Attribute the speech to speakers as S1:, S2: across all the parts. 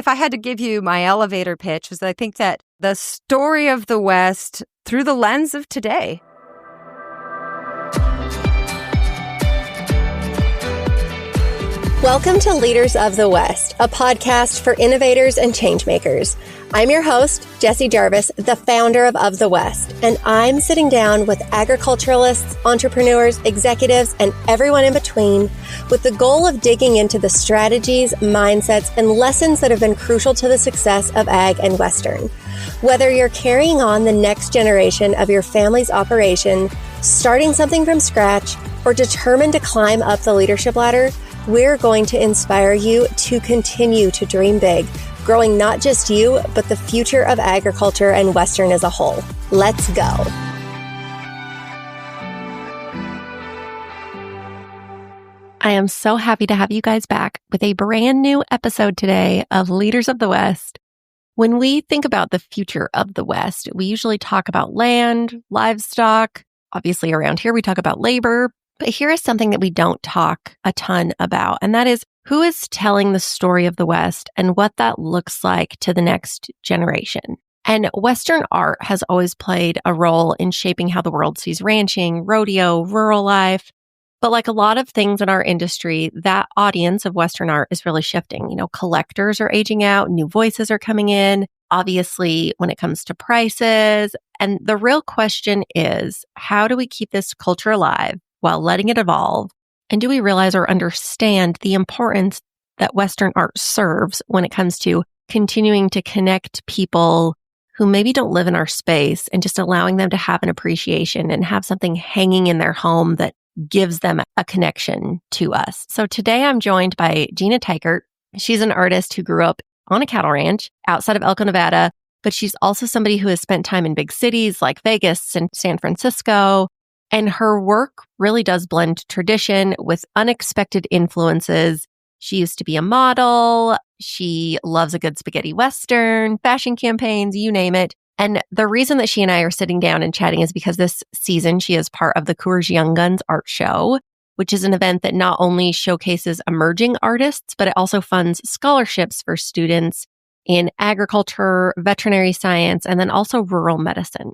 S1: if I had to give you my elevator pitch, was I think that the story of the West through the lens of today.
S2: Welcome to Leaders of the West, a podcast for innovators and changemakers. I'm your host, Jessie Jarvis, the founder of the West, and I'm sitting down with agriculturalists, entrepreneurs, executives, and everyone in between with the goal of digging into the strategies, mindsets, and lessons that have been crucial to the success of ag and Western. Whether you're carrying on the next generation of your family's operation, starting something from scratch, or determined to climb up the leadership ladder, we're going to inspire you to continue to dream big, growing not just you, but the future of agriculture and Western as a whole. Let's go.
S3: I am so happy to have you guys back with a brand new episode today of Leaders of the West. When we think about the future of the West, we usually talk about land, livestock. Obviously, around here, we talk about labor. But here is something that we don't talk a ton about, and that is who is telling the story of the West and what that looks like to the next generation. And Western art has always played a role in shaping how the world sees ranching, rodeo, rural life. But like a lot of things in our industry, that audience of Western art is really shifting. You know, collectors are aging out, new voices are coming in, obviously, when it comes to prices. And the real question is, how do we keep this culture alive while letting it evolve? And do we realize or understand the importance that Western art serves when it comes to continuing to connect people who maybe don't live in our space and just allowing them to have an appreciation and have something hanging in their home that gives them a connection to us? So today I'm joined by Gina Teichert. She's an artist who grew up on a cattle ranch outside of Elko, Nevada, but she's also somebody who has spent time in big cities like Vegas and San Francisco. And her work really does blend tradition with unexpected influences. She used to be a model. She loves a good spaghetti Western, fashion campaigns, you name it. And the reason that she and I are sitting down and chatting is because this season she is part of the Coors Young Guns art show, which is an event that not only showcases emerging artists, but it also funds scholarships for students in agriculture, veterinary science, and then also rural medicine.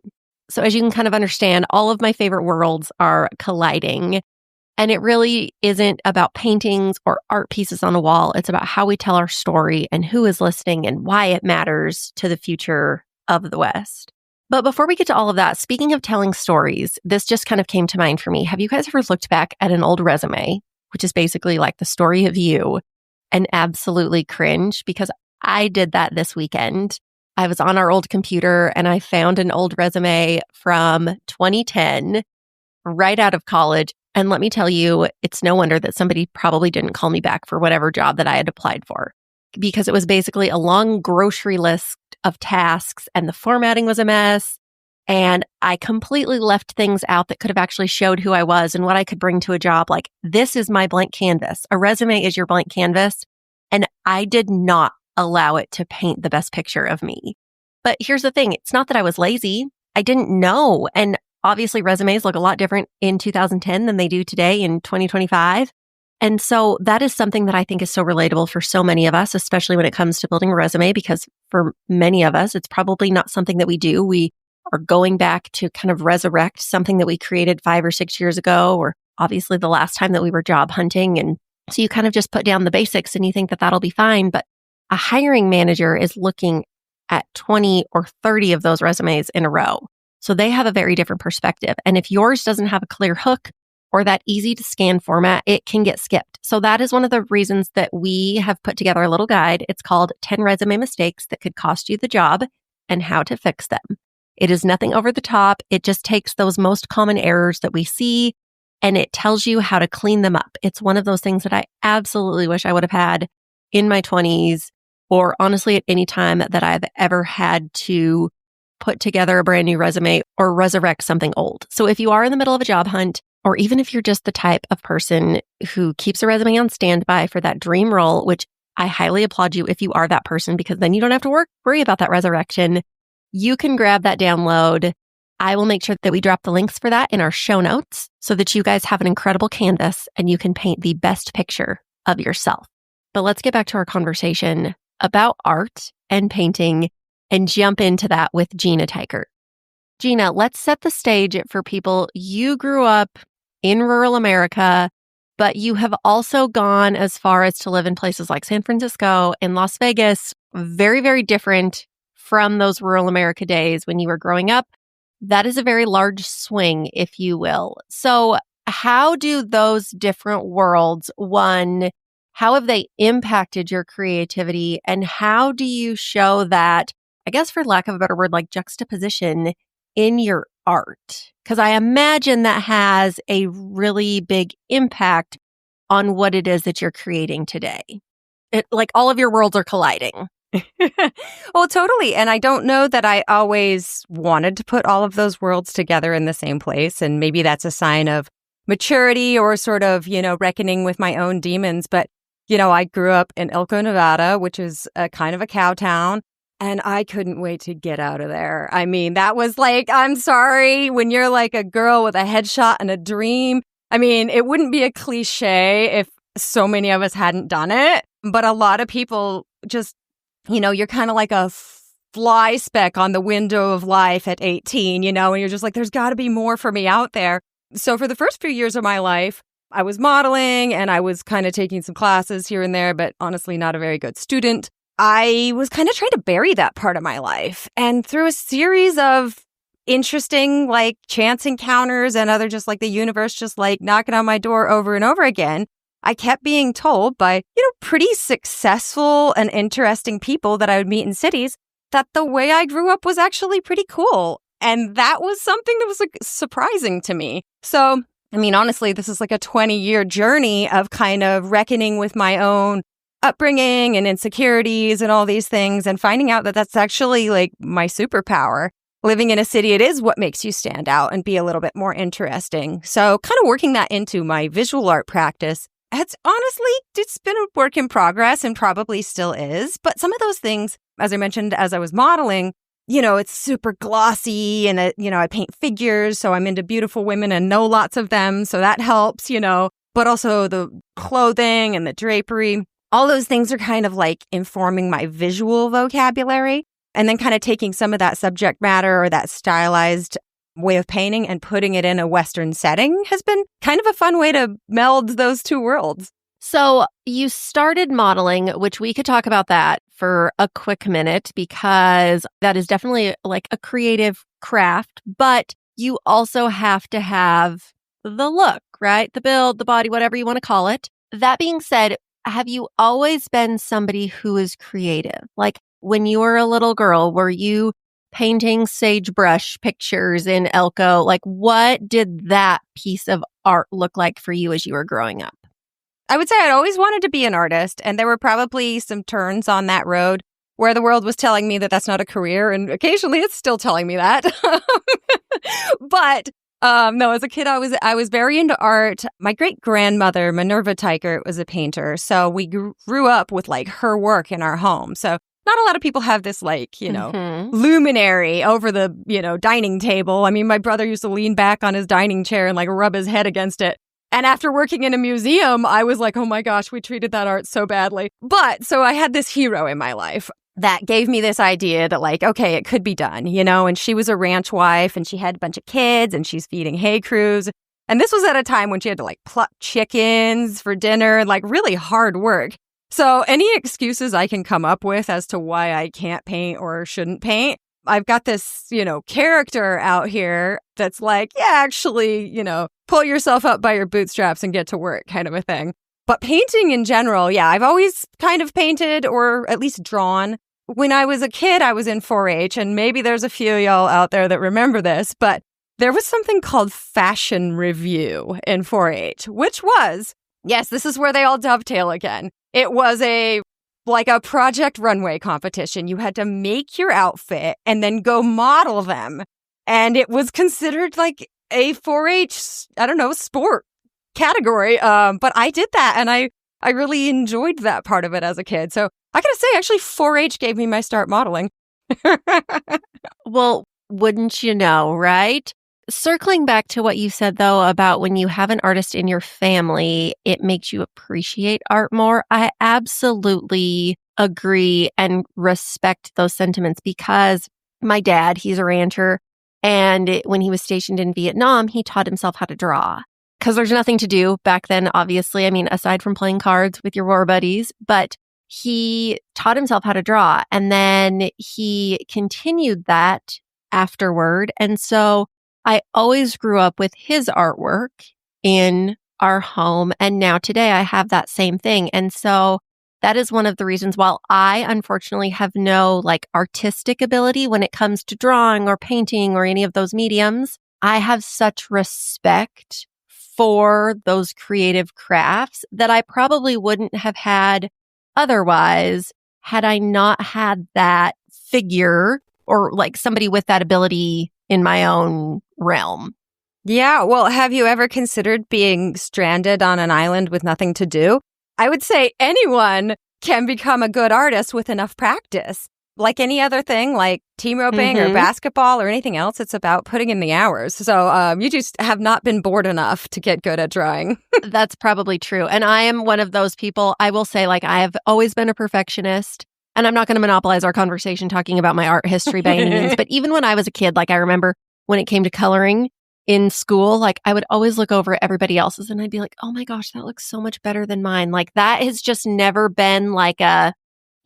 S3: So as you can kind of understand, all of my favorite worlds are colliding. And it really isn't about paintings or art pieces on a wall. It's about how we tell our story and who is listening and why it matters to the future of the West. But before we get to all of that, speaking of telling stories, this just kind of came to mind for me. Have you guys ever looked back at an old resume, which is basically like the story of you, and absolutely cringe? Because I did that this weekend. I was on our old computer and I found an old resume from 2010, right out of college. And let me tell you, it's no wonder that somebody probably didn't call me back for whatever job that I had applied for, because it was basically a long grocery list of tasks and the formatting was a mess. And I completely left things out that could have actually showed who I was and what I could bring to a job. Like, this is my blank canvas. A resume is your blank canvas. And I did not allow it to paint the best picture of me. But here's the thing. It's not that I was lazy. I didn't know. And obviously resumes look a lot different in 2010 than they do today in 2025. And so that is something that I think is so relatable for so many of us, especially when it comes to building a resume, because for many of us, it's probably not something that we do. We are going back to kind of resurrect something that we created 5 or 6 years ago, or obviously the last time that we were job hunting. And so you kind of just put down the basics and you think that that'll be fine. But a hiring manager is looking at 20 or 30 of those resumes in a row. So they have a very different perspective. And if yours doesn't have a clear hook or that easy to scan format, it can get skipped. So that is one of the reasons that we have put together a little guide. It's called 10 Resume Mistakes That Could Cost You the Job and How to Fix Them. It is nothing over the top. It just takes those most common errors that we see and it tells you how to clean them up. It's one of those things that I absolutely wish I would have had in my 20s, or honestly at any time that I've ever had to put together a brand new resume or resurrect something old. So if you are in the middle of a job hunt, or even if you're just the type of person who keeps a resume on standby for that dream role, which I highly applaud you if you are that person, because then you don't have to worry about that resurrection. You can grab that download. I will make sure that we drop the links for that in our show notes so that you guys have an incredible canvas and you can paint the best picture of yourself. But let's get back to our conversation. about art and painting and jump into that with Gina Teichert. Gina, let's set the stage for people. You grew up in rural America, but you have also gone as far as to live in places like San Francisco and Las Vegas, very, very different from those rural America days when you were growing up. That is a very large swing, if you will. So how do those different worlds, one, how have they impacted your creativity? And how do you show that, I guess for lack of a better word, like juxtaposition in your art? Because I imagine that has a really big impact on what it is that you're creating today. Like all of your worlds are colliding.
S1: Well, totally. And I don't know that I always wanted to put all of those worlds together in the same place. And maybe that's a sign of maturity or sort of, reckoning with my own demons. But, I grew up in Elko, Nevada, which is a kind of a cow town. And I couldn't wait to get out of there. I mean, that was like, I'm sorry, when you're like a girl with a headshot and a dream. I mean, it wouldn't be a cliche if so many of us hadn't done it. But a lot of people just, you're kind of like a fly speck on the window of life at 18, and you're just like, there's got to be more for me out there. So for the first few years of my life, I was modeling and I was kind of taking some classes here and there, but honestly, not a very good student. I was kind of trying to bury that part of my life. And through a series of interesting, chance encounters and other just the universe just knocking on my door over and over again, I kept being told by, pretty successful and interesting people that I would meet in cities that the way I grew up was actually pretty cool. And that was something that was surprising to me. So, I mean, honestly, this is a 20-year journey of kind of reckoning with my own upbringing and insecurities and all these things and finding out that that's actually my superpower. Living in a city, it is what makes you stand out and be a little bit more interesting. So kind of working that into my visual art practice. It's been a work in progress and probably still is. But some of those things, as I mentioned, as I was modeling, it's super glossy and, I paint figures. So I'm into beautiful women and know lots of them. So that helps, but also the clothing and the drapery. All those things are kind of informing my visual vocabulary and then kind of taking some of that subject matter or that stylized way of painting and putting it in a Western setting has been kind of a fun way to meld those two worlds.
S3: So you started modeling, which we could talk about that for a quick minute because that is definitely a creative craft, but you also have to have the look, right? The build, the body, whatever you want to call it. That being said, have you always been somebody who is creative? When you were a little girl, were you painting sagebrush pictures in Elko? What did that piece of art look like for you as you were growing up?
S1: I would say I'd always wanted to be an artist, and there were probably some turns on that road where the world was telling me that that's not a career, and occasionally it's still telling me that. But no, as a kid, I was very into art. My great-grandmother, Minerva Teichert, was a painter, so we grew up with her work in our home. So not a lot of people have this luminary over the, dining table. I mean, my brother used to lean back on his dining chair and rub his head against it. And after working in a museum, I was like, oh my gosh, we treated that art so badly. But so I had this hero in my life that gave me this idea that okay, it could be done, and she was a ranch wife and she had a bunch of kids and she's feeding hay crews. And this was at a time when she had to pluck chickens for dinner and really hard work. So any excuses I can come up with as to why I can't paint or shouldn't paint, I've got this, character out here that's actually, pull yourself up by your bootstraps and get to work kind of a thing. But painting in general, yeah, I've always kind of painted or at least drawn. When I was a kid, I was in 4-H, and maybe there's a few y'all out there that remember this, but there was something called fashion review in 4-H, which was, yes, this is where they all dovetail again. It was a project runway competition. You had to make your outfit and then go model them. And it was considered a 4-H, sport category. But I did that and I really enjoyed that part of it as a kid. So I gotta say, actually, 4-H gave me my start modeling.
S3: Well, wouldn't you know, right? Circling back to what you said, though, about when you have an artist in your family, it makes you appreciate art more. I absolutely agree and respect those sentiments because my dad, he's a rancher. And when he was stationed in Vietnam, he taught himself how to draw because there's nothing to do back then, obviously. I mean, aside from playing cards with your war buddies, but he taught himself how to draw. And then he continued that afterward. And so I always grew up with his artwork in our home. And now today I have that same thing. And so that is one of the reasons, while I unfortunately have no artistic ability when it comes to drawing or painting or any of those mediums, I have such respect for those creative crafts that I probably wouldn't have had otherwise had I not had that figure or somebody with that ability in my own realm.
S1: Yeah. Well, have you ever considered being stranded on an island with nothing to do? I would say anyone can become a good artist with enough practice. Like any other thing, like team roping or basketball or anything else, it's about putting in the hours. So you just have not been bored enough to get good at drawing.
S3: That's probably true. And I am one of those people, I will say, I have always been a perfectionist. And I'm not going to monopolize our conversation talking about my art history by any means. But even when I was a kid, I remember when it came to coloring in school, I would always look over at everybody else's and I'd be like, oh my gosh, that looks so much better than mine. That has just never been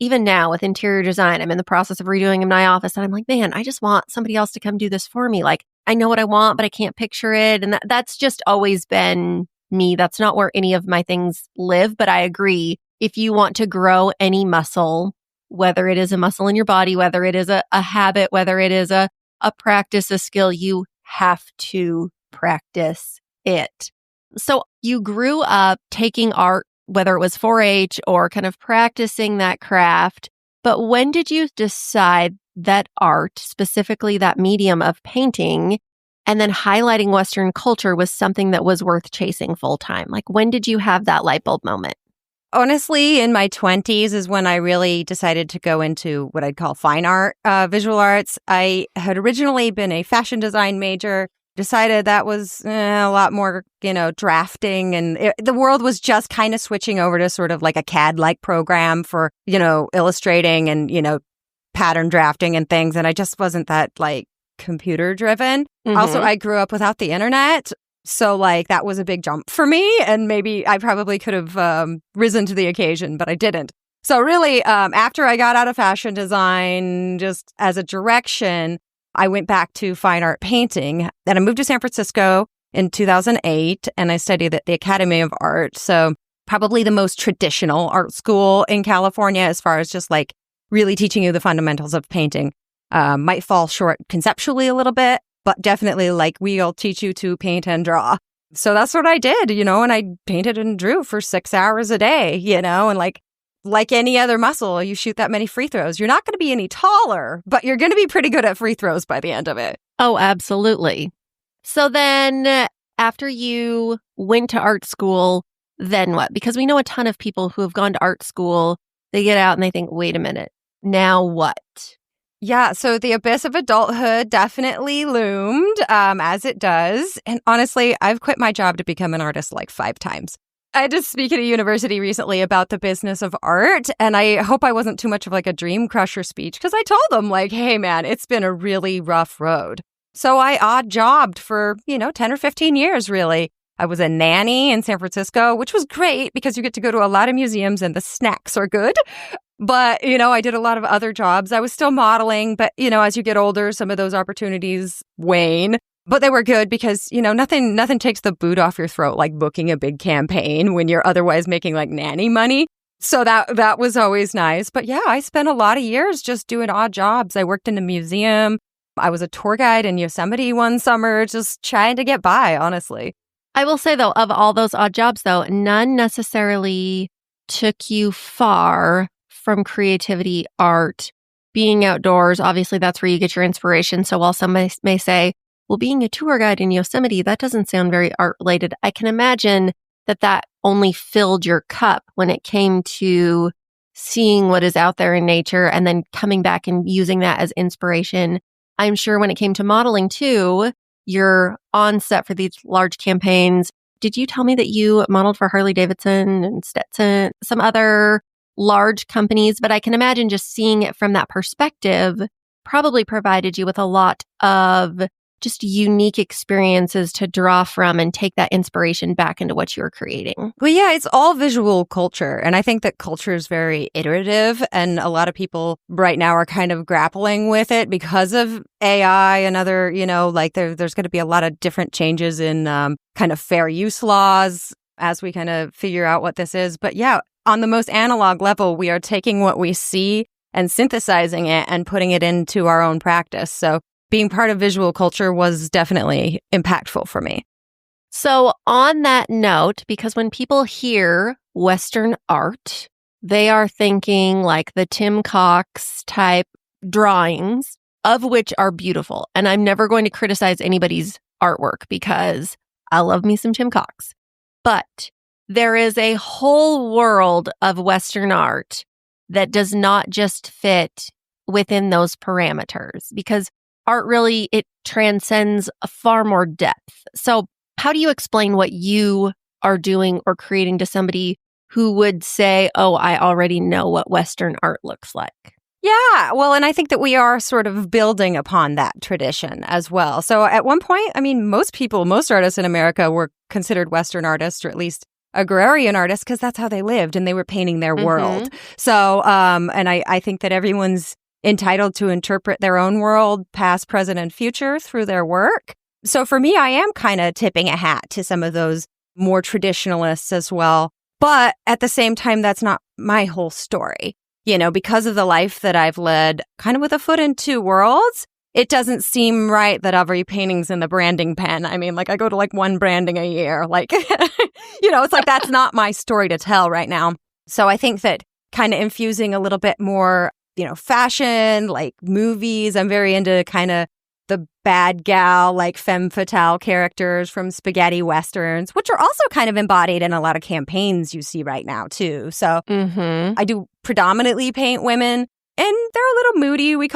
S3: even now with interior design, I'm in the process of redoing in my office and I'm like, man, I just want somebody else to come do this for me. I know what I want, but I can't picture it. And that's just always been me. That's not where any of my things live. But I agree. If you want to grow any muscle, whether it is a muscle in your body, whether it is a habit, whether it is a practice, a skill, you have to practice it. So you grew up taking art, whether it was 4-H or kind of practicing that craft. But when did you decide that art, specifically that medium of painting, and then highlighting Western culture was something that was worth chasing full time? When did you have that light bulb moment?
S1: Honestly, in my 20s is when I really decided to go into what I'd call fine art, visual arts. I had originally been a fashion design major, decided that was a lot more, drafting. And the world was just kind of switching over to sort of a CAD-like program for, illustrating and, pattern drafting and things. And I just wasn't that computer driven. Also, I grew up without the internet. So that was a big jump for me. And maybe I probably could have risen to the occasion, but I didn't. So really, after I got out of fashion design, just as a direction, I went back to fine art painting. Then I moved to San Francisco in 2008 and I studied at the Academy of Art. So probably the most traditional art school in California as far as just really teaching you the fundamentals of painting. Might fall short conceptually a little bit, but definitely we'll teach you to paint and draw. So that's what I did, and I painted and drew for 6 hours a day, and like any other muscle, you shoot that many free throws. You're not going to be any taller, but you're going to be pretty good at free throws by the end of it.
S3: Oh, absolutely. So then after you went to art school, then what? Because we know a ton of people who have gone to art school, they get out and they think, wait a minute, now what?
S1: Yeah, so the abyss of adulthood definitely loomed, as it does. And honestly, I've quit my job to become an artist 5 times. I had to speak at a university recently about the business of art, and I hope I wasn't too much of a dream crusher speech, because I told them, hey, man, it's been a really rough road. So I odd jobbed for, 10 or 15 years, really. I was a nanny in San Francisco, which was great because you get to go to a lot of museums and the snacks are good. But, I did a lot of other jobs. I was still modeling, but, as you get older, some of those opportunities wane. But they were good because, nothing takes the boot off your throat like booking a big campaign when you're otherwise making nanny money. So that was always nice. But yeah, I spent a lot of years just doing odd jobs. I worked in a museum. I was a tour guide in Yosemite one summer, just trying to get by, honestly.
S3: I will say, though, of all those odd jobs, though, none necessarily took you far from creativity, art, being outdoors. Obviously, that's where you get your inspiration. So while some may say, well, being a tour guide in Yosemite, that doesn't sound very art related. I can imagine that only filled your cup when it came to seeing what is out there in nature and then coming back and using that as inspiration. I'm sure when it came to modeling too, you're on set for these large campaigns. Did you tell me that you modeled for Harley Davidson and Stetson, some other large companies, but I can imagine just seeing it from that perspective probably provided you with a lot of just unique experiences to draw from and take that inspiration back into what you were creating.
S1: Well, yeah, it's all visual culture. And I think that culture is very iterative. And a lot of people right now are kind of grappling with it because of AI and other, like there's going to be a lot of different changes in kind of fair use laws as we kind of figure out what this is. But yeah, on the most analog level, we are taking what we see and synthesizing it and putting it into our own practice. So being part of visual culture was definitely impactful for me.
S3: So on that note, because when people hear Western art, they are thinking like the Tim Cox type drawings, of which are beautiful. And I'm never going to criticize anybody's artwork because I love me some Tim Cox. But there is a whole world of Western art that does not just fit within those parameters because art really, it transcends a far more depth. So how do you explain what you are doing or creating to somebody who would say, oh, I already know what Western art looks like?
S1: Yeah, well, and I think that we are sort of building upon that tradition as well. So at one point, most artists in America were considered Western artists, or at least agrarian artists, because that's how they lived and they were painting their world. So, and I think that everyone's entitled to interpret their own world, past, present, and future through their work. So for me, I am kind of tipping a hat to some of those more traditionalists as well. But at the same time, that's not my whole story. Because of the life that I've led, kind of with a foot in two worlds, it doesn't seem right that every painting's in the branding pen. I go to one branding a year. It's like that's not my story to tell right now. So I think that kind of infusing a little bit more fashion, like movies. I'm very into kind of the bad gal, like femme fatale characters from spaghetti westerns, which are also kind of embodied in a lot of campaigns you see right now, too. So I do predominantly paint women, and they're a little moody. We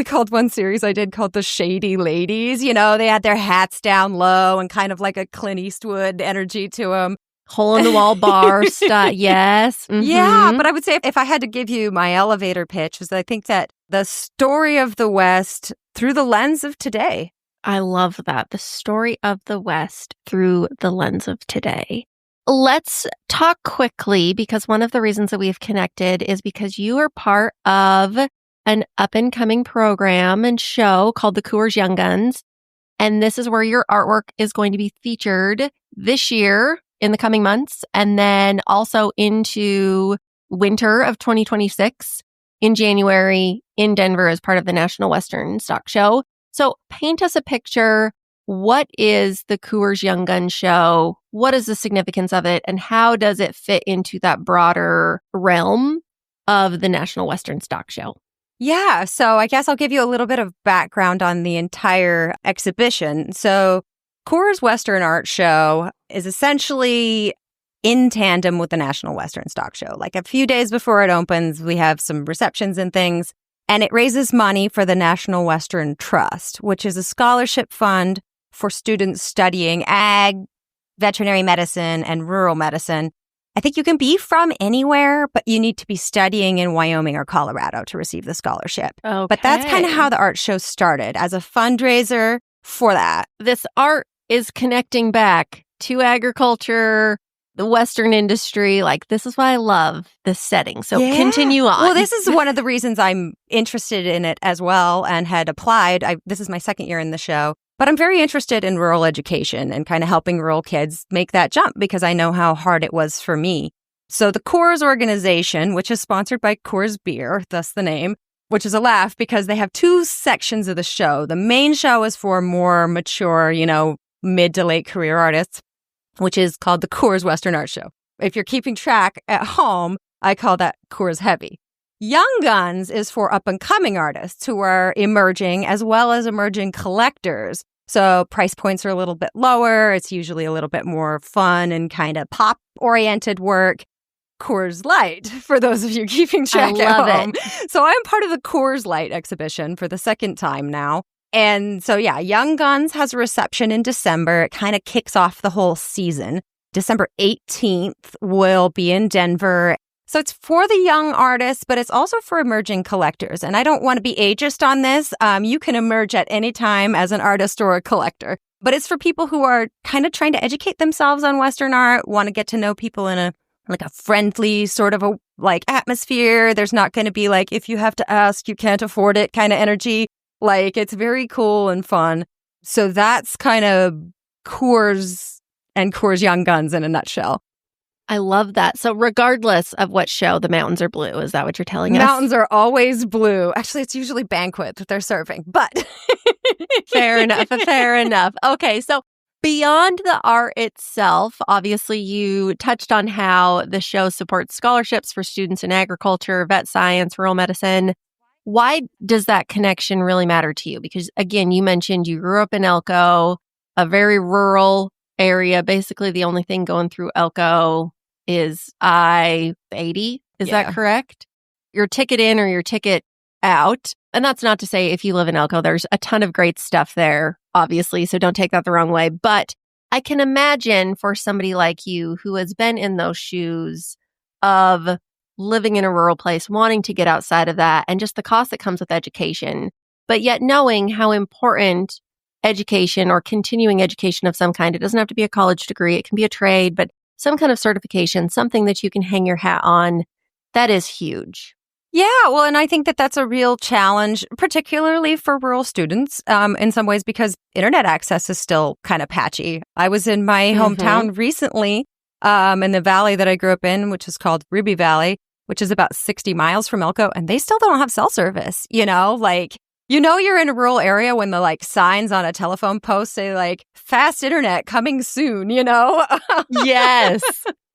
S1: called one series I did called The Shady Ladies. They had their hats down low and kind of like a Clint Eastwood energy to them.
S3: Hole in the wall bar stuff. Yes.
S1: Yeah. But I would say if I had to give you my elevator pitch, is I think that the story of the West through the lens of today.
S3: I love that. The story of the West through the lens of today. Let's talk quickly, because one of the reasons that we've connected is because you are part of an up-and-coming program and show called the Coors Young Guns. And this is where your artwork is going to be featured this year in the coming months, and then also into winter of 2026 in January in Denver as part of the National Western Stock Show. So paint us a picture. What is the Coors Young Guns show? What is the significance of it? And how does it fit into that broader realm of the National Western Stock Show?
S1: Yeah, so I guess I'll give you a little bit of background on the entire exhibition. So Coors Western Art Show is essentially in tandem with the National Western Stock Show. Like a few days before it opens, we have some receptions and things, and it raises money for the National Western Trust, which is a scholarship fund for students studying ag, veterinary medicine, and rural medicine. I think you can be from anywhere, but you need to be studying in Wyoming or Colorado to receive the scholarship.
S3: Okay.
S1: But that's kind of how the art show started, as a fundraiser for that.
S3: This art is connecting back to agriculture, the Western industry. Like, this is why I love this setting. So continue on.
S1: Well, this is one of the reasons I'm interested in it as well and had applied. This is my second year in the show. But I'm very interested in rural education and kind of helping rural kids make that jump because I know how hard it was for me. So the Coors organization, which is sponsored by Coors Beer, thus the name, which is a laugh because they have two sections of the show. The main show is for more mature, mid to late career artists, which is called the Coors Western Art Show. If you're keeping track at home, I call that Coors Heavy. Young Guns is for up-and-coming artists who are emerging as well as emerging collectors. So price points are a little bit lower. It's usually a little bit more fun and kind of pop-oriented work. Coors Light, for those of you keeping track at home. So I'm part of the Coors Light exhibition for the second time now. And so, Young Guns has a reception in December. It kind of kicks off the whole season. December 18th will be in Denver. So it's for the young artists, but it's also for emerging collectors. And I don't want to be ageist on this. You can emerge at any time as an artist or a collector. But it's for people who are kind of trying to educate themselves on Western art, want to get to know people in a friendly sort of a atmosphere. There's not going to be if you have to ask, you can't afford it kind of energy. It's very cool and fun. So that's kind of Coors and Coors Young Guns in a nutshell.
S3: I love that. So regardless of what show, the mountains are blue. Is that what you're telling us?
S1: Mountains are always blue. Actually, it's usually banquet that they're serving, but
S3: fair enough. Fair enough. Okay. So beyond the art itself, obviously you touched on how the show supports scholarships for students in agriculture, vet science, rural medicine. Why does that connection really matter to you? Because again, you mentioned you grew up in Elko, a very rural area. Basically, the only thing going through Elko is I-80. Is that correct? Your ticket in or your ticket out. And that's not to say if you live in Elko, there's a ton of great stuff there, obviously. So don't take that the wrong way. But I can imagine for somebody like you who has been in those shoes of living in a rural place, wanting to get outside of that, and just the cost that comes with education, but yet knowing how important education or continuing education of some kind, it doesn't have to be a college degree, it can be a trade, but some kind of certification, something that you can hang your hat on, that is huge.
S1: Yeah, well, and I think that that's a real challenge, particularly for rural students in some ways, because internet access is still kind of patchy. I was in my hometown recently in the valley that I grew up in, which is called Ruby Valley, which is about 60 miles from Elko, and they still don't have cell service, you're in a rural area when the signs on a telephone post say fast internet coming soon,
S3: Yes.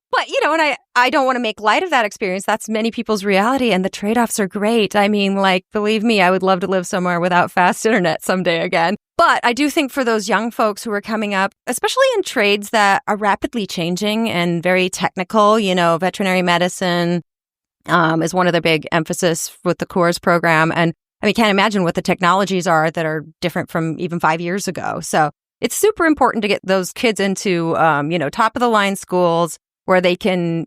S1: But, and I don't want to make light of that experience. That's many people's reality, and the trade-offs are great. I mean, believe me, I would love to live somewhere without fast internet someday again. But I do think for those young folks who are coming up, especially in trades that are rapidly changing and very technical, veterinary medicine is one of the big emphasis with the Coors program. And can't imagine what the technologies are that are different from even 5 years ago. So it's super important to get those kids into, top of the line schools where they can,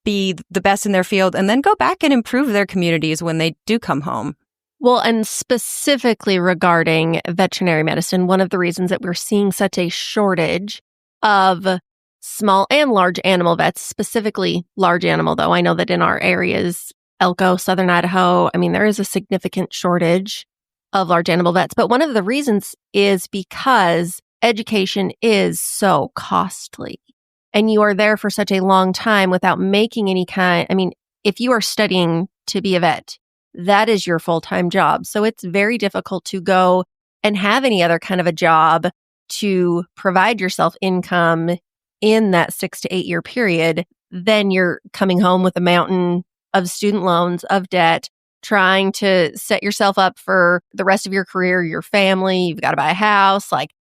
S1: be the best in their field and then go back and improve their communities when they do come home.
S3: Well, and specifically regarding veterinary medicine, one of the reasons that we're seeing such a shortage of small and large animal vets, specifically large animal, though I know that in our areas, Elko, Southern Idaho, there is a significant shortage of large animal vets. But one of the reasons is because education is so costly. And you are there for such a long time without making any if you are studying to be a vet, that is your full-time job. So it's very difficult to go and have any other kind of a job to provide yourself income in that 6 to 8 year period. Then you're coming home with a mountain of student loans, of debt, trying to set yourself up for the rest of your career, your family, you've got to buy a house.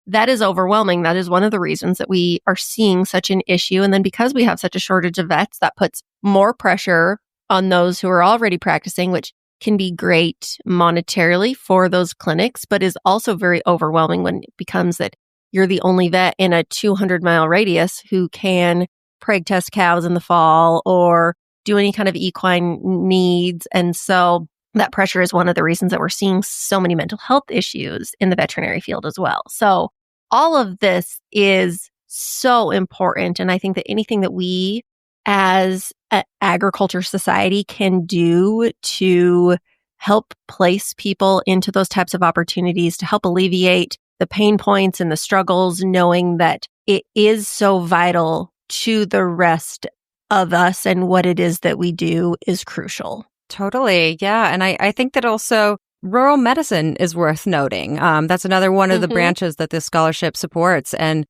S3: That is overwhelming. That is one of the reasons that we are seeing such an issue. And then because we have such a shortage of vets, that puts more pressure on those who are already practicing, which can be great monetarily for those clinics, but is also very overwhelming when it becomes that you're the only vet in a 200-mile radius who can preg test cows in the fall or do any kind of equine needs. And so that pressure is one of the reasons that we're seeing so many mental health issues in the veterinary field as well. So all of this is so important. And I think that anything that we as an agriculture society can do to help place people into those types of opportunities, to help alleviate the pain points and the struggles, knowing that it is so vital to the rest of us and what it is that we do is crucial.
S1: Totally. Yeah. And I think that also rural medicine is worth noting. That's another one of the branches that this scholarship supports. And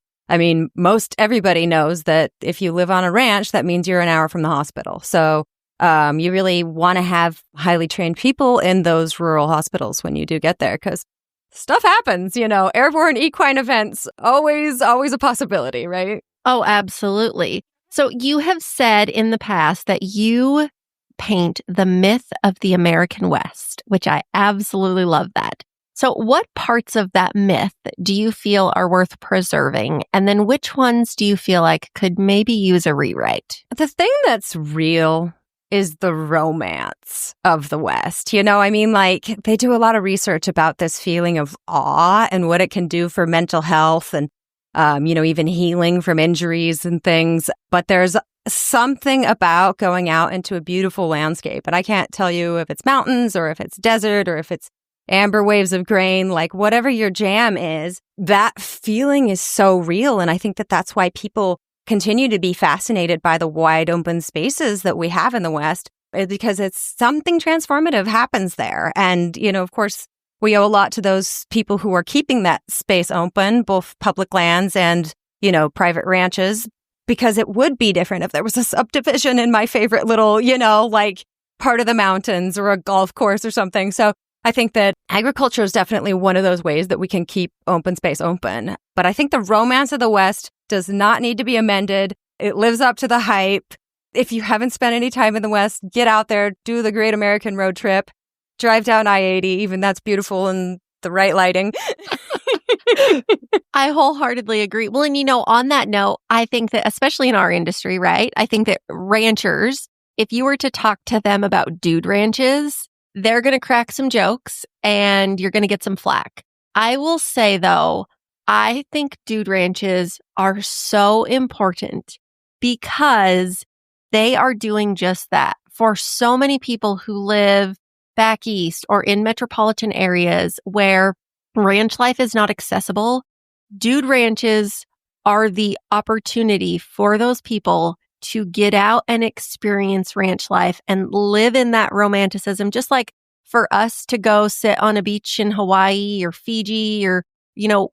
S1: most everybody knows that if you live on a ranch, that means you're an hour from the hospital. So you really want to have highly trained people in those rural hospitals when you do get there, because stuff happens, airborne equine events, always a possibility, right?
S3: Oh, absolutely. So you have said in the past that you paint the myth of the American West, which I absolutely love that. So what parts of that myth do you feel are worth preserving? And then which ones do you feel like could maybe use a rewrite?
S1: The thing that's real is the romance of the West. You know, I mean, like they do a lot of research about this feeling of awe and what it can do for mental health and, even healing from injuries and things. But there's something about going out into a beautiful landscape. And I can't tell you if it's mountains or if it's desert or if it's amber waves of grain, like whatever your jam is, that feeling is so real. And I think that that's why people continue to be fascinated by the wide open spaces that we have in the West, because it's something transformative happens there. And, of course, we owe a lot to those people who are keeping that space open, both public lands and, private ranches, because it would be different if there was a subdivision in my favorite little, like part of the mountains or a golf course or something. So I think that agriculture is definitely one of those ways that we can keep open space open. But I think the romance of the West does not need to be amended. It lives up to the hype. If you haven't spent any time in the West, get out there, do the Great American Road Trip, drive down I-80, even that's beautiful in the right lighting.
S3: I wholeheartedly agree. Well, and on that note, I think that especially in our industry, right? I think that ranchers, if you were to talk to them about dude ranches, they're going to crack some jokes and you're going to get some flack. I will say though, I think dude ranches are so important because they are doing just that. For so many people who live back east or in metropolitan areas where ranch life is not accessible, dude ranches are the opportunity for those people to get out and experience ranch life and live in that romanticism, just like for us to go sit on a beach in Hawaii or Fiji or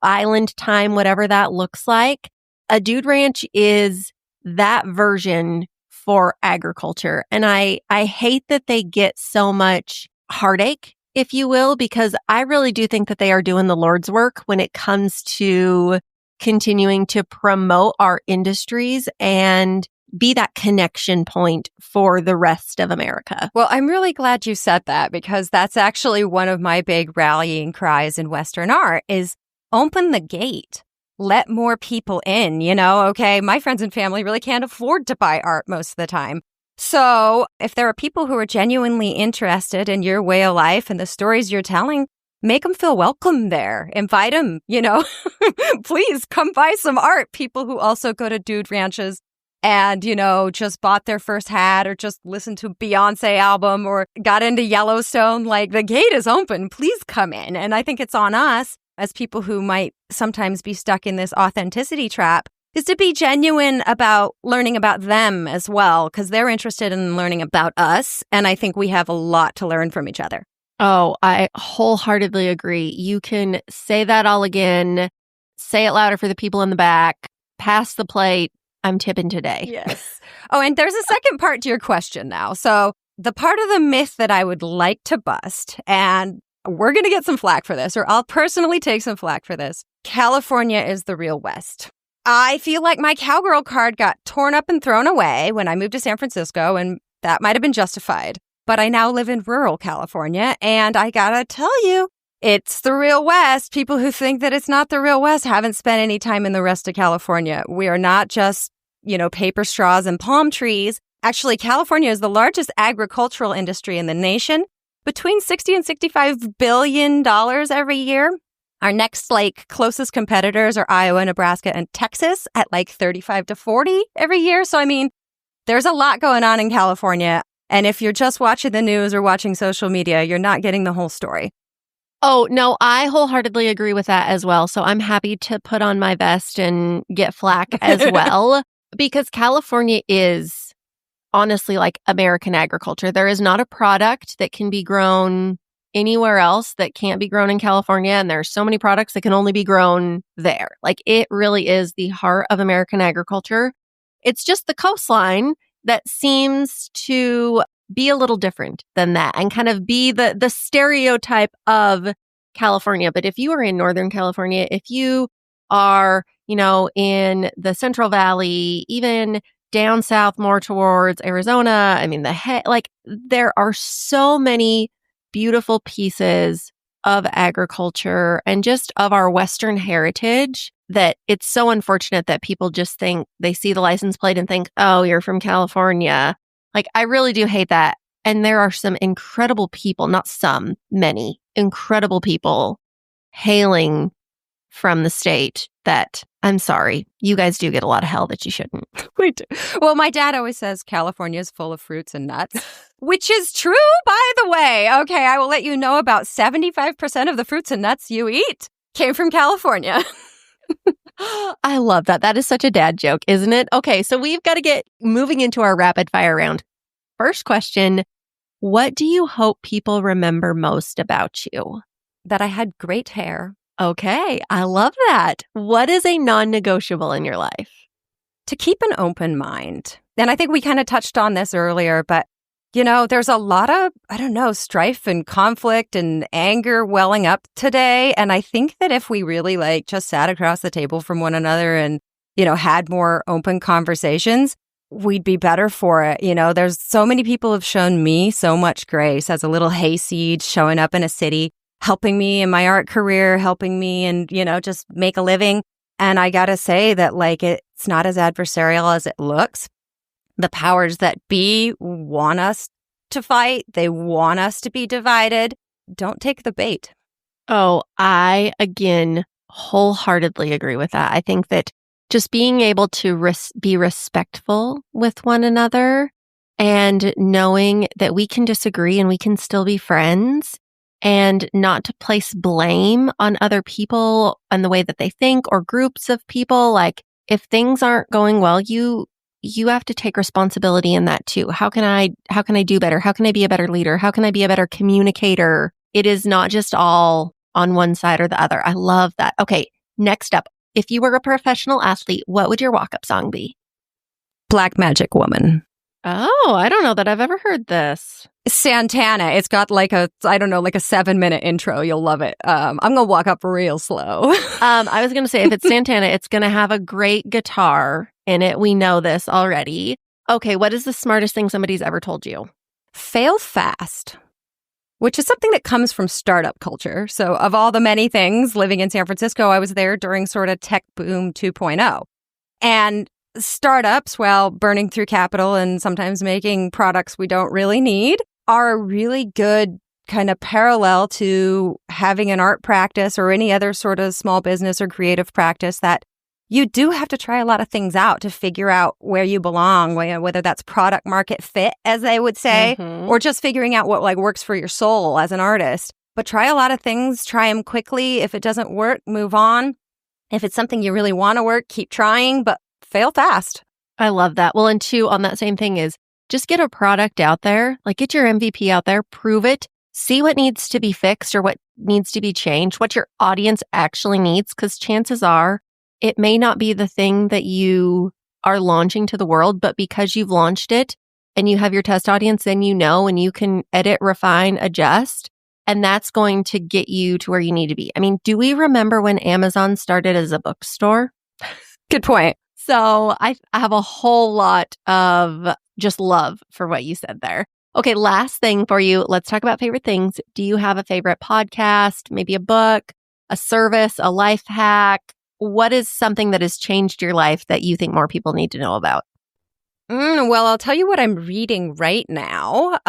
S3: island time, whatever that looks like. A dude ranch is that version for agriculture. And I hate that they get so much heartache, if you will, because I really do think that they are doing the Lord's work when it comes to continuing to promote our industries and be that connection point for the rest of America.
S1: Well, I'm really glad you said that because that's actually one of my big rallying cries in Western art is open the gate. Let more people in, okay? My friends and family really can't afford to buy art most of the time. So if there are people who are genuinely interested in your way of life and the stories you're telling, make them feel welcome there. Invite them, please come buy some art. People who also go to dude ranches and, just bought their first hat or just listened to a Beyonce album or got into Yellowstone, like the gate is open. Please come in. And I think it's on us as people who might sometimes be stuck in this authenticity trap is to be genuine about learning about them as well, because they're interested in learning about us. And I think we have a lot to learn from each other.
S3: Oh, I wholeheartedly agree. You can say that all again, say it louder for the people in the back, pass the plate. I'm tipping today.
S1: Yes. Oh, and there's a second part to your question now. So the part of the myth that I would like to bust, and we're going to get some flack for this, or I'll personally take some flack for this. California is the real West. I feel like my cowgirl card got torn up and thrown away when I moved to San Francisco, and that might have been justified. But I now live in rural California, and I gotta tell you, it's the real West. People who think that it's not the real West haven't spent any time in the rest of California. We are not just, paper straws and palm trees. Actually, California is the largest agricultural industry in the nation, between $60 and $65 billion every year. Our next closest competitors are Iowa, Nebraska, and Texas at 35 to 40 every year. So, there's a lot going on in California. And if you're just watching the news or watching social media, you're not getting the whole story.
S3: Oh, no, I wholeheartedly agree with that as well. So I'm happy to put on my vest and get flack as well, because California is honestly like American agriculture. There is not a product that can be grown anywhere else that can't be grown in California. And there's so many products that can only be grown there. It really is the heart of American agriculture. It's just the coastline that seems to be a little different than that and kind of be the stereotype of California. But if you are in Northern California, if you are, in the Central Valley, even down south more towards Arizona, there are so many beautiful pieces of agriculture and just of our Western heritage that it's so unfortunate that people just think they see the license plate and think, oh, you're from California. Like, I really do hate that. And there are some incredible people, not some, many incredible people hailing from the state that, I'm sorry, you guys do get a lot of hell that you shouldn't.
S1: We do. Well, my dad always says California is full of fruits and nuts, which is true, by the way. Okay, I will let you know about 75% of the fruits and nuts you eat came from California.
S3: I love that. That is such a dad joke, isn't it? Okay, so we've got to get moving into our rapid fire round. First question, what do you hope people remember most about you?
S1: That I had great hair.
S3: Okay, I love that. What is a non-negotiable in your life?
S1: To keep an open mind. And I think we kind of touched on this earlier, but there's a lot of, strife and conflict and anger welling up today. And I think that if we really just sat across the table from one another and, had more open conversations, we'd be better for it. There's so many people have shown me so much grace as a little hayseed showing up in a city, helping me in my art career, helping me and, just make a living. And I got to say that it's not as adversarial as it looks. The powers that be want us to fight. They want us to be divided. Don't take the bait.
S3: Oh, I, again, wholeheartedly agree with that. I think that just being able to be respectful with one another and knowing that we can disagree and we can still be friends and not to place blame on other people and the way that they think or groups of people. Like, if things aren't going well, you have to take responsibility in that too. How can I do better? How can I be a better leader? How can I be a better communicator? It is not just all on one side or the other. I love that. Okay, next up. If you were a professional athlete, what would your walk-up song be?
S1: Black Magic Woman.
S3: Oh, I don't know that I've ever heard this.
S1: Santana. It's got a 7-minute intro. You'll love it. I'm going to walk up real slow.
S3: I was going to say, if it's Santana, it's going to have a great guitar in it. We know this already. Okay, what is the smartest thing somebody's ever told you?
S1: Fail fast, which is something that comes from startup culture. So of all the many things living in San Francisco, I was there during sort of tech boom 2.0. And startups, while burning through capital and sometimes making products we don't really need, are a really good kind of parallel to having an art practice or any other sort of small business or creative practice that you do have to try a lot of things out to figure out where you belong, whether that's product market fit, as they would say, or just figuring out what works for your soul as an artist. But try a lot of things, try them quickly. If it doesn't work, move on. If it's something you really want to work, keep trying, but fail fast.
S3: I love that. Well, and two, on that same thing is just get a product out there, get your MVP out there, prove it, see what needs to be fixed or what needs to be changed, what your audience actually needs, because chances are it may not be the thing that you are launching to the world, but because you've launched it and you have your test audience, then and you can edit, refine, adjust, and that's going to get you to where you need to be. I mean, do we remember when Amazon started as a bookstore?
S1: Good point.
S3: So I have a whole lot of just love for what you said there. Okay, last thing for you. Let's talk about favorite things. Do you have a favorite podcast, maybe a book, a service, a life hack? What is something that has changed your life that you think more people need to know about?
S1: Well, I'll tell you what I'm reading right now,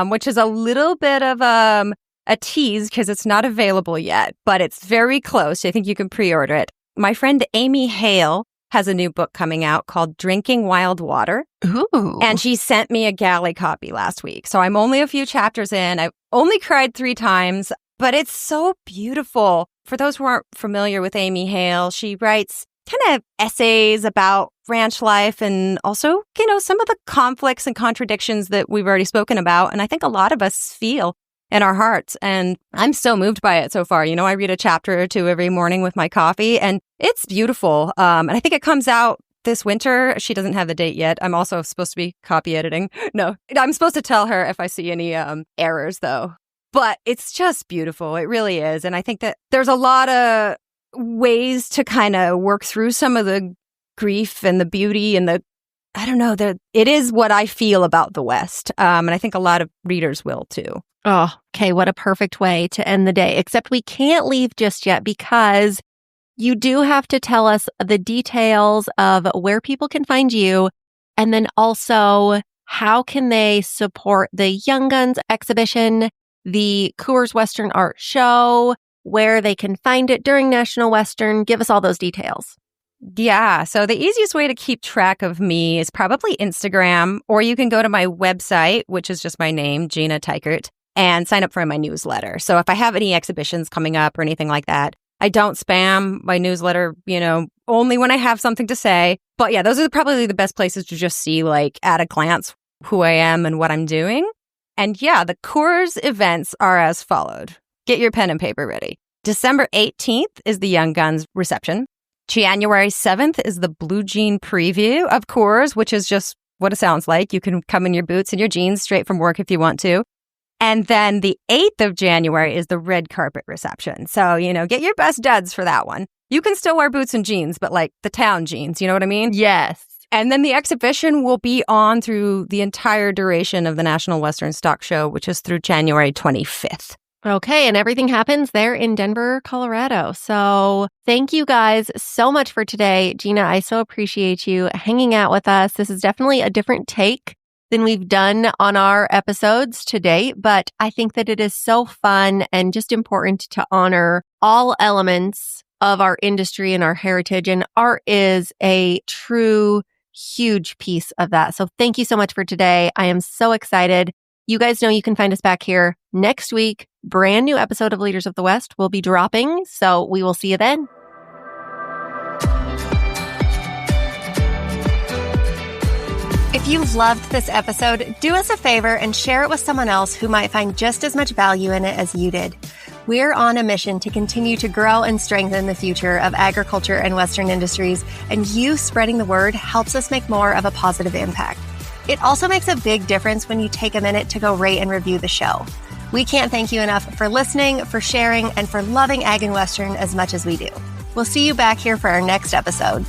S1: which is a little bit of a tease because it's not available yet, but it's very close. I think you can pre-order it. My friend Amy Hale has a new book coming out called Drinking Wild Water.
S3: Ooh.
S1: And she sent me a galley copy last week. So I'm only a few chapters in. I've only cried 3 times, but it's so beautiful. For those who aren't familiar with Amy Hale, she writes kind of essays about ranch life and also, some of the conflicts and contradictions that we've already spoken about. And I think a lot of us feel in our hearts. And I'm so moved by it so far. I read a chapter or 2 every morning with my coffee and it's beautiful. And I think it comes out this winter. She doesn't have the date yet. I'm also supposed to be copy editing. No, I'm supposed to tell her if I see any errors though. But it's just beautiful. It really is. And I think that there's a lot of ways to kind of work through some of the grief and the beauty and it is what I feel about the West. And I think a lot of readers will too.
S3: Oh, okay. What a perfect way to end the day. Except we can't leave just yet because you do have to tell us the details of where people can find you. And then also how can they support the Young Guns exhibition, the Coors Western Art Show, where they can find it during National Western? Give us all those details.
S1: Yeah, so the easiest way to keep track of me is probably Instagram, or you can go to my website, which is just my name, Gina Teichert, and sign up for my newsletter. So if I have any exhibitions coming up or anything like that, I don't spam my newsletter, only when I have something to say. But yeah, those are probably the best places to just see, like, at a glance who I am and what I'm doing. And yeah, the Coors events are as followed. Get your pen and paper ready. December 18th is the Young Guns reception. January 7th is the Blue Jean preview of Coors, which is just what it sounds like. You can come in your boots and your jeans straight from work if you want to. And then the 8th of January is the red carpet reception. So, get your best duds for that one. You can still wear boots and jeans, but like the town jeans, you know what I mean?
S3: Yes.
S1: And then the exhibition will be on through the entire duration of the National Western Stock Show, which is through January 25th.
S3: Okay, and everything happens there in Denver, Colorado. So thank you guys so much for today. Gina, I so appreciate you hanging out with us. This is definitely a different take than we've done on our episodes to date, but I think that it is so fun and just important to honor all elements of our industry and our heritage, and art is a true, huge piece of that. So thank you so much for today. I am so excited. You guys know you can find us back here next week. Brand new episode of Leaders of the West will be dropping, so we will see you then.
S2: If you loved this episode, do us a favor and share it with someone else who might find just as much value in it as you did. We're on a mission to continue to grow and strengthen the future of agriculture and Western industries, and you spreading the word helps us make more of a positive impact. It also makes a big difference when you take a minute to go rate and review the show. We can't thank you enough for listening, for sharing, and for loving Ag and Western as much as we do. We'll see you back here for our next episode.